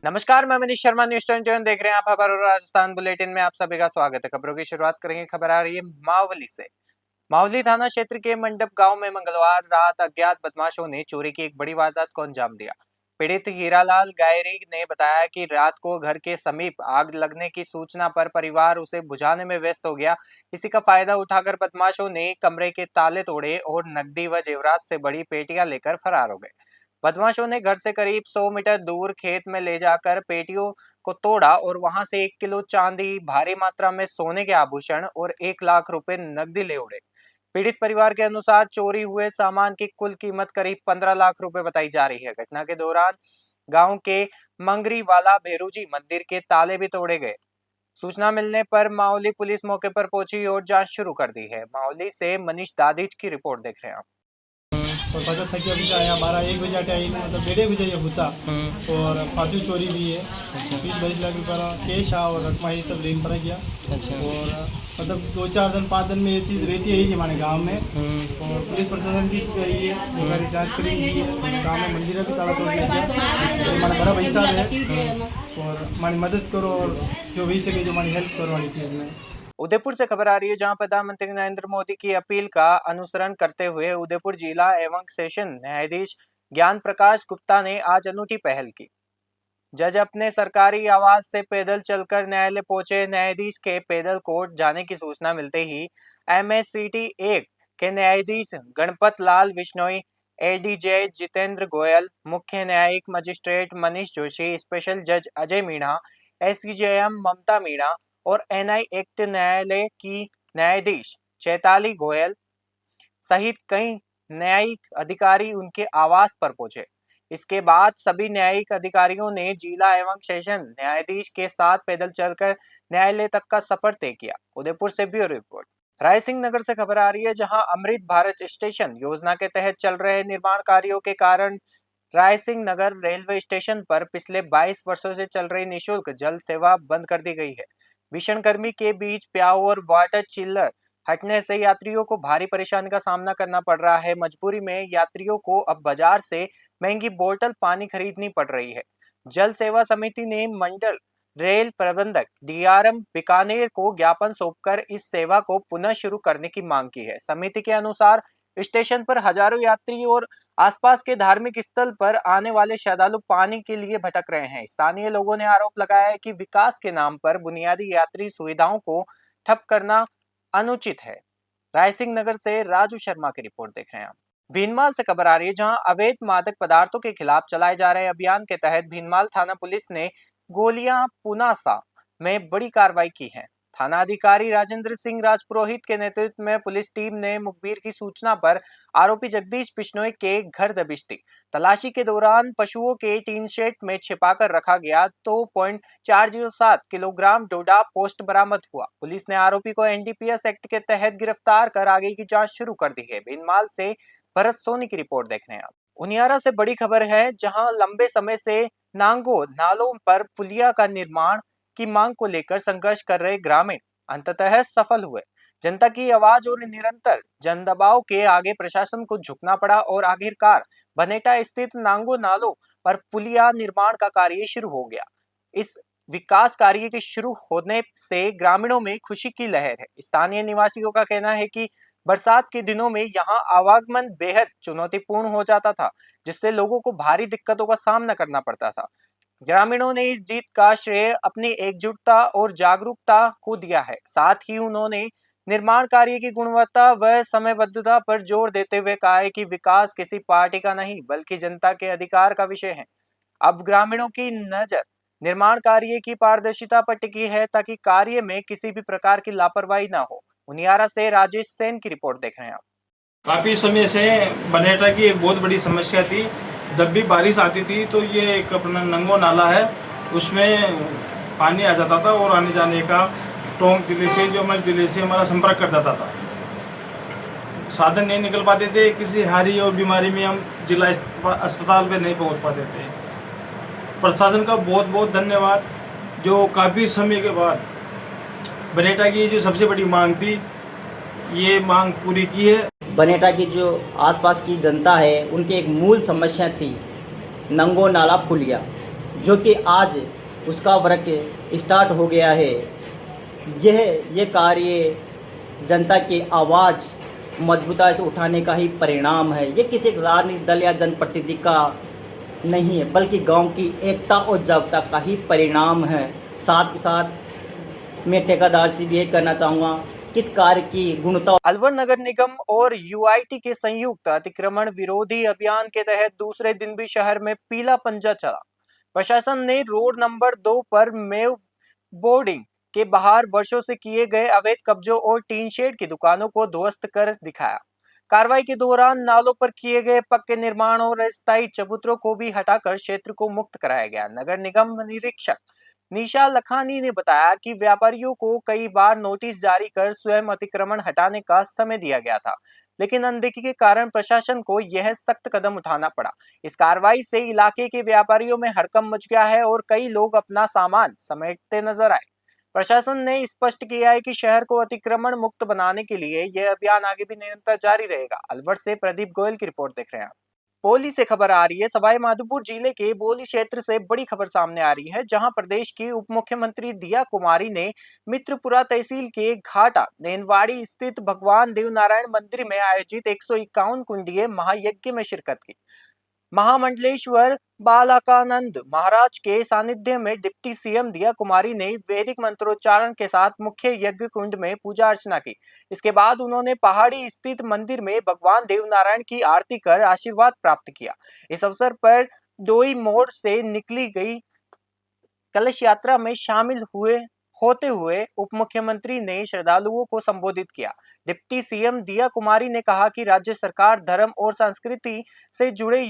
नमस्कार, मैं मनीष शर्मा, न्यूज 21 देख रहे हैं आप। खबर और राजस्थान बुलेटिन में आप सभी का स्वागत है। खबरों की शुरुआत करेंगे। खबर आ रही है मावली से। मावली थाना क्षेत्र के मंडप गांव में मंगलवार रात अज्ञात बदमाशों ने चोरी की एक बड़ी वारदात को अंजाम दिया। पीड़ित हीरालाल गायरी ने बताया कि रात को घर के समीप आग लगने की सूचना पर परिवार उसे बुझाने में व्यस्त हो गया। इसी का फायदा उठाकर बदमाशों ने कमरे के ताले तोड़े और नकदी व जेवरात से बड़ी पेटियां लेकर फरार हो गए। बदमाशों ने घर से करीब 100 मीटर दूर खेत में ले जाकर पेटियों को तोड़ा और वहां से 1 किलो चांदी, भारी मात्रा में सोने के आभूषण और 1 लाख रुपए नकदी ले उड़े। पीड़ित परिवार के अनुसार चोरी हुए सामान की कुल कीमत करीब 15 लाख रुपए बताई जा रही है। घटना के दौरान गांव के मंगरीवाला भेरूजी मंदिर के ताले भी तोड़े गए। सूचना मिलने पर मावली पुलिस मौके पर पहुंची और जांच शुरू कर दी है। मावली से मनीष दादिज की रिपोर्ट देख रहे हैं आप। और पता था कि अभी आया 12-1 बजे टाइम मतलब 1:30 बजे ये होता और फाजू चोरी भी है। 20-22 लाख रुपया कैश है और रकमा ये सब लेन पड़ा गया। और मतलब 2-4 दिन 5 दिन में ये चीज़ रहती है ही हमारे गांव में। और पुलिस प्रशासन भी सुबह आई है, हमारी जांच करेंगी है। गांव में मंदिर भी ताला तोड़ लिया गया। हमारा बड़ा भाई साहब है और हमारी मदद करो और जो भी सके जो हमारी हेल्प करो वाली चीज़ में। उदयपुर से खबर आ रही है, जहां प्रधानमंत्री नरेंद्र मोदी की अपील का अनुसरण करते हुए उदयपुर जिला एवं सेशन न्यायाधीश ज्ञान प्रकाश गुप्ता ने आज अनूठी पहल की। जज अपने सरकारी आवास से पैदल चलकर न्यायालय पहुंचे। न्यायाधीश के पैदल कोर्ट जाने की सूचना मिलते ही MACT 1 के न्यायाधीश गणपत लाल बिश्नोई, ADJ जितेंद्र गोयल, मुख्य न्यायिक मजिस्ट्रेट मनीष जोशी, स्पेशल जज अजय मीणा, SCJM ममता मीणा और NI एक्ट न्यायालय की न्यायाधीश चैताली गोयल सहित कई न्यायिक अधिकारी उनके आवास पर पहुंचे। इसके बाद सभी न्यायिक अधिकारियों ने जिला एवं सेशन न्यायाधीश के साथ पैदल चलकर न्यायालय तक का सफर तय किया। उदयपुर से ब्यूरो रिपोर्ट। रायसिंह नगर से खबर आ रही है, जहां अमृत भारत स्टेशन योजना के तहत चल रहे निर्माण कार्यों के कारण रायसिंह नगर रेलवे स्टेशन पर पिछले 22 वर्षों से चल रही निःशुल्क जल सेवा बंद कर दी गई है। भीषण गर्मी के बीच प्याऊ और वाटर चिल्लर हटने से यात्रियों को भारी परेशानी का सामना करना पड़ रहा है। मजबूरी में यात्रियों को अब बाजार से महंगी बोतल पानी खरीदनी पड़ रही है। जल सेवा समिति ने मंडल रेल प्रबंधक DRM बीकानेर को ज्ञापन सौंपकर इस सेवा को पुनः शुरू करने की मांग की है। समिति के अनुसार स्टेशन पर हजारों यात्री और आसपास के धार्मिक स्थल पर आने वाले श्रद्धालु पानी के लिए भटक रहे हैं। स्थानीय लोगों ने आरोप लगाया है कि विकास के नाम पर बुनियादी यात्री सुविधाओं को ठप करना अनुचित है। रायसिंह नगर से राजू शर्मा की रिपोर्ट देख रहे हैं आप। भीनमाल से खबर आ रही है, जहां अवैध मादक पदार्थों के खिलाफ चलाए जा रहे अभियान के तहत भीनमाल थाना पुलिस ने गोलियां पुनासा में बड़ी कार्रवाई की है। थाना अधिकारी राजेंद्र सिंह राजपुरोहित के नेतृत्व में पुलिस टीम ने मुखबिर की सूचना पर आरोपी जगदीश बिश्नोई के घर दबिश दी। तलाशी के दौरान पशुओं के टीन शेड में छिपाकर रखा गया 2.407 किलोग्राम डोडा पोस्ट बरामद हुआ। पुलिस ने आरोपी को NDPS एक्ट के तहत गिरफ्तार कर आगे की जांच शुरू कर दी है। भीनमाल से भरत सोनी की रिपोर्ट देख रहे हैं आप। उनियारा से बड़ी खबर है, जहां लंबे समय से नांगो नालों पर पुलिया का निर्माण की मांग को लेकर संघर्ष कर रहे ग्रामीण अंततः सफल हुए। जनता की आवाज और निरंतर जन दबाव के आगे प्रशासन को झुकना पड़ा और आखिरकार बनेटा स्थित नांगो नालों पर पुलिया निर्माण का कार्य शुरू हो गया। इस विकास कार्य के शुरू होने से ग्रामीणों में खुशी की लहर है। स्थानीय निवासियों का कहना है कि बरसात के दिनों में यहां आवागमन बेहद चुनौतीपूर्ण हो जाता था, जिससे लोगों को भारी दिक्कतों का सामना करना पड़ता था। ग्रामीणों ने इस जीत का श्रेय अपनी एकजुटता और जागरूकता को दिया है। साथ ही उन्होंने निर्माण कार्य की गुणवत्ता व समयबद्धता पर जोर देते हुए कहा है कि विकास किसी पार्टी का नहीं बल्कि जनता के अधिकार का विषय है। अब ग्रामीणों की नजर निर्माण कार्य की पारदर्शिता पर टिकी है, ताकि कार्य में किसी भी प्रकार की लापरवाही न हो। उनियारा से राजेश सेन की रिपोर्ट देख रहे हैं आप। काफ़ी समय से बनेटा की एक बहुत बड़ी समस्या थी। जब भी बारिश आती थी तो ये एक अपना नंगो नाला है, उसमें पानी आ जाता था और आने जाने का टोंक जिले से जो मैं जिले से हमारा संपर्क कर जाता था। साधन नहीं निकल पाते थे, किसी हारी और बीमारी में हम जिला अस्पताल पे नहीं पहुंच पाते थे। प्रशासन का बहुत बहुत धन्यवाद, जो काफ़ी समय के बाद बनेटा की जो सबसे बड़ी मांग थी ये मांग पूरी की है। बनेटा की जो आसपास की जनता है उनकी एक मूल समस्या थी नंगो नाला पुलिया, जो कि आज उसका वर्क स्टार्ट हो गया है। ये कार्य जनता की आवाज़ मजबूता से उठाने का ही परिणाम है। ये किसी राजनीतिक दल या जनप्रतिनिधि का नहीं है, बल्कि गांव की एकता और जागरूकता का ही परिणाम है। साथ ही साथ मैं ठेकेदार से भी यही करना चाहूँगा कि इस कार्य की गुणवत्ता। अलवर नगर निगम और यूआईटी के संयुक्त अतिक्रमण विरोधी अभियान के तहत दूसरे दिन भी शहर में पीला पंजा चला। प्रशासन ने रोड नंबर 2 पर मेव बोर्डिंग के बाहर वर्षों से किए गए अवैध कब्जों और टीन शेड की दुकानों को ध्वस्त कर दिखाया। कार्रवाई के दौरान नालों पर किए गए पक्के निर्माण और अस्थायी चबूतरों को भी हटाकर क्षेत्र को मुक्त कराया गया। नगर निगम निरीक्षक निशा लखानी ने बताया कि व्यापारियों को कई बार नोटिस जारी कर स्वयं अतिक्रमण हटाने का समय दिया गया था, लेकिन अनदेखी के कारण प्रशासन को यह सख्त कदम उठाना पड़ा। इस कार्रवाई से इलाके के व्यापारियों में हड़कंप मच गया है और कई लोग अपना सामान समेटते नजर आए। प्रशासन ने स्पष्ट किया है कि शहर को अतिक्रमण मुक्त बनाने के लिए यह अभियान आगे भी निरंतर जारी रहेगा। अलवर से प्रदीप गोयल की रिपोर्ट देख रहे हैं। बोली से खबर आ रही है। सवाई माधोपुर जिले के बोली क्षेत्र से बड़ी खबर सामने आ रही है, जहां प्रदेश की उप मुख्यमंत्री दिया कुमारी ने मित्रपुरा तहसील के घाटा नैनवाड़ी स्थित भगवान देवनारायण मंदिर में आयोजित 151 कुंडीय महायज्ञ में शिरकत की। महामंडलेश्वर बालकानंद महाराज के सानिध्य में डिप्टी सीएम दिया कुमारी ने वैदिक मंत्रोच्चारण के साथ मुख्य यज्ञ कुंड में पूजा अर्चना की। इसके बाद उन्होंने पहाड़ी स्थित मंदिर में भगवान देवनारायण की आरती कर आशीर्वाद प्राप्त किया। इस अवसर पर डोई मोड़ से निकली गई कलश यात्रा में शामिल होते हुए उप मुख्यमंत्री ने श्रद्धालुओं को संबोधित किया। डिप्टी सीएम दिया कुमारी ने कहा कि राज्य सरकार धर्म और संस्कृति से जुड़े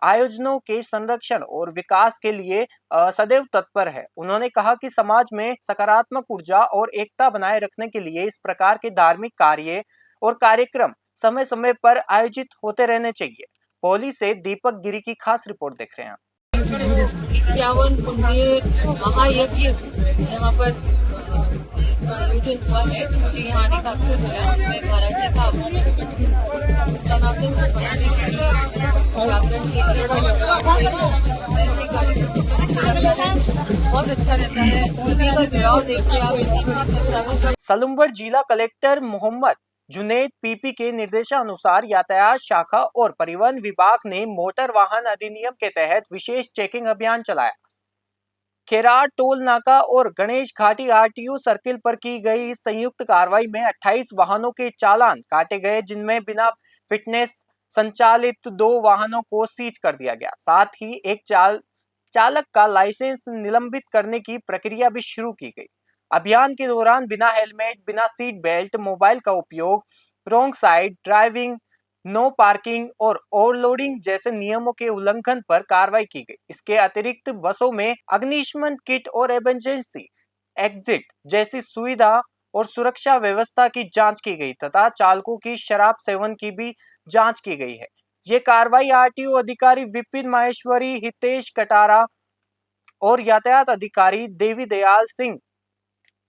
आयोजनों के संरक्षण और विकास के लिए सदैव तत्पर है। उन्होंने कहा कि समाज में सकारात्मक ऊर्जा और एकता बनाए रखने के लिए इस प्रकार के धार्मिक कार्य और कार्यक्रम समय समय पर आयोजित होते रहने चाहिए। पौली से दीपक गिरी की खास रिपोर्ट देख रहे हैं। 51 कुंडीय महायज्ञ यहाँ पर आयोजन हुआ है, तो मुझे यहाँ आने का अवसर मिला। मैं महाराज जी का आभारी हूँ। सनातन को बनाने के लिए, जागरण के लिए ऐसे कार्यक्रम बहुत अच्छा रहता है। सभी का जुड़ाव देखिए आप, इतनी बड़ी संख्या में सब। सलुम्बर जिला कलेक्टर मोहम्मद जुनैद पीपी के निर्देशानुसार यातायात शाखा और परिवहन विभाग ने मोटर वाहन अधिनियम के तहत विशेष चेकिंग अभियान चलाया। खेराड़ टोल नाका और गणेश घाटी आरटीओ सर्किल पर की गई इस संयुक्त कार्रवाई में 28 वाहनों के चालान काटे गए, जिनमें बिना फिटनेस संचालित 2 वाहनों को सीज कर दिया गया। साथ ही एक चालक का लाइसेंस निलंबित करने की प्रक्रिया भी शुरू की गई। अभियान के दौरान बिना हेलमेट, बिना सीट बेल्ट, मोबाइल का उपयोग, wrong side driving, no parking और ओवरलोडिंग जैसे नियमों के उल्लंघन पर कार्रवाई की गई। इसके अतिरिक्त बसों में अग्निशमन किट और इमरजेंसी एग्जिट जैसी सुविधा और सुरक्षा व्यवस्था की जांच की गई तथा चालकों की शराब सेवन की भी जांच की गई है। ये कार्रवाई आरटीओ अधिकारी विपिन माहेश्वरी, हितेश कटारा और यातायात अधिकारी देवी दयाल सिंह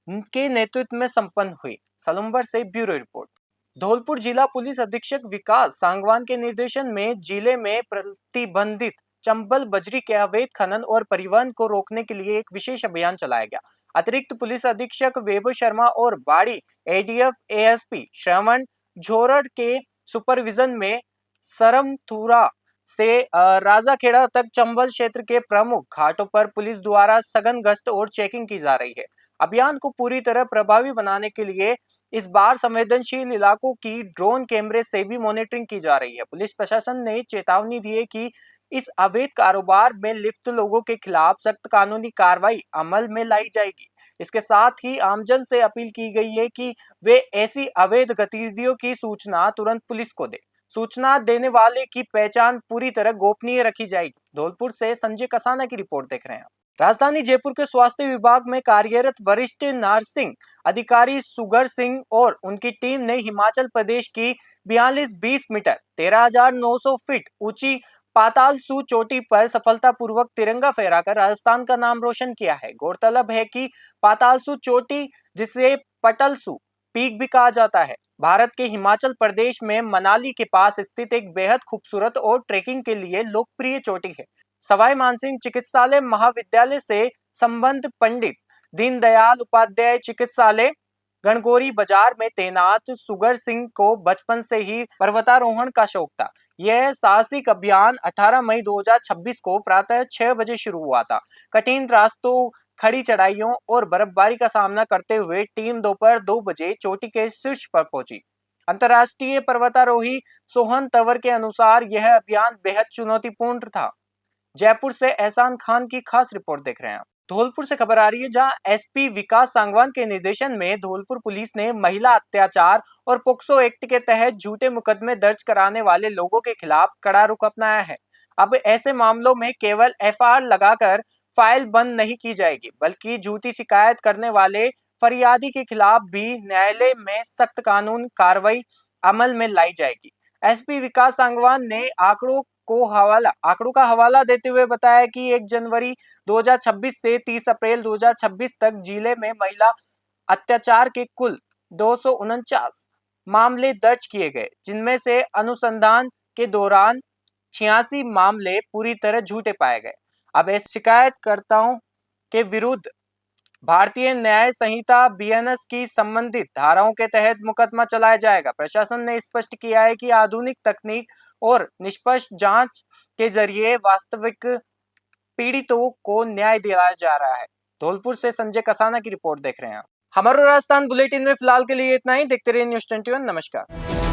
के नेतृत्व में संपन्न हुई। सलुम्बर से ब्यूरो रिपोर्ट। धौलपुर जिला पुलिस अधीक्षक विकास सांगवान के निर्देशन में जिले में प्रतिबंधित चंबल बजरी के अवैध खनन और परिवहन को रोकने के लिए एक विशेष अभियान चलाया गया। अतिरिक्त पुलिस अधीक्षक वैभव शर्मा और बाड़ी एडीएफ एएसपी श्रवण झोरड़ के सुपरविजन में सरमथुरा से राजाखेड़ा तक चंबल क्षेत्र के प्रमुख घाटों पर पुलिस द्वारा सघन गश्त और चेकिंग की जा रही है। अभियान को पूरी तरह प्रभावी बनाने के लिए इस बार संवेदनशील इलाकों की ड्रोन कैमरे से भी मॉनिटरिंग की जा रही है। पुलिस प्रशासन ने चेतावनी दी है कि इस अवैध कारोबार में लिप्त लोगों के खिलाफ सख्त कानूनी कार्रवाई अमल में लाई जाएगी। इसके साथ ही आमजन से अपील की गई है कि वे ऐसी अवैध गतिविधियों की सूचना तुरंत पुलिस को दे। सूचना देने वाले की पहचान पूरी तरह गोपनीय रखी जाएगी। धौलपुर से संजय कसाना की रिपोर्ट देख रहे हैं। राजधानी जयपुर के स्वास्थ्य विभाग में कार्यरत वरिष्ठ नर्सिंग अधिकारी सुगर सिंह और उनकी टीम ने हिमाचल प्रदेश की 42-20 मीटर 13,900 फीट ऊंची पातालसू चोटी पर सफलतापूर्वक तिरंगा फहराकर राजस्थान का नाम रोशन किया है। गौरतलब है कि पातालसू चोटी, जिसे पटलसू पीक भी कहा जाता है, भारत के हिमाचल प्रदेश में मनाली के पास स्थित एक बेहद खूबसूरत और ट्रेकिंग के लिए लोकप्रिय चोटी है। सवाई मानसिंह चिकित्सालय महाविद्यालय से संबंध पंडित दीनदयाल उपाध्याय चिकित्सालय गणगौरी बाजार में तैनात सुगर सिंह को बचपन से ही पर्वतारोहण का शौक था। यह साहसिक अभियान 18 मई 2026 को प्रातः 6 बजे शुरू हुआ था। कठिन रास्तों, खड़ी चढ़ाइयों और बर्फबारी का सामना करते हुए टीम दोपहर 2 बजे चोटी के शीर्ष पर पहुंची। अंतर्राष्ट्रीय पर्वतारोही सोहन तंवर के अनुसार यह अभियान बेहद चुनौतीपूर्ण था। जयपुर से एहसान खान की खास रिपोर्ट देख रहे हैं। धौलपुर से खबर आ रही है, जहां एसपी विकास सांगवान के निर्देशन में धौलपुर पुलिस ने महिला अत्याचार और पोक्सो एक्ट के तहत झूठे मुकदमे दर्ज कराने वाले लोगों के खिलाफ कड़ा रुख अपनाया है। अब ऐसे मामलों में केवल एफआईआर लगाकर फाइल बंद नहीं की जाएगी, बल्कि झूठी शिकायत करने वाले फरियादी के खिलाफ भी न्यायालय में सख्त कानून कार्रवाई अमल में लाई जाएगी। एसपी विकास सांगवान ने आंकड़ों का हवाला देते हुए बताया कि 1 जनवरी 2026 से 30 अप्रैल 2026 तक जिले में महिला अत्याचार के कुल 249 मामले दर्ज किए गए, जिनमें से अनुसंधान के दौरान 86 मामले पूरी तरह झूठे पाए गए। अब ऐसे शिकायतकर्ताओं के विरुद्ध भारतीय न्याय संहिता बीएनएस की संबंधित धाराओं के तहत मुकदमा चलाया जाएगा। प्रशासन ने स्पष्ट किया है कि आधुनिक तकनीक और निष्पक्ष जांच के जरिए वास्तविक पीड़ितों को न्याय दिलाया जा रहा है। धौलपुर से संजय कसाना की रिपोर्ट देख रहे हैं। हमारा राजस्थान बुलेटिन में फिलहाल के लिए इतना ही। देखते रहिए न्यूज़ 21। नमस्कार।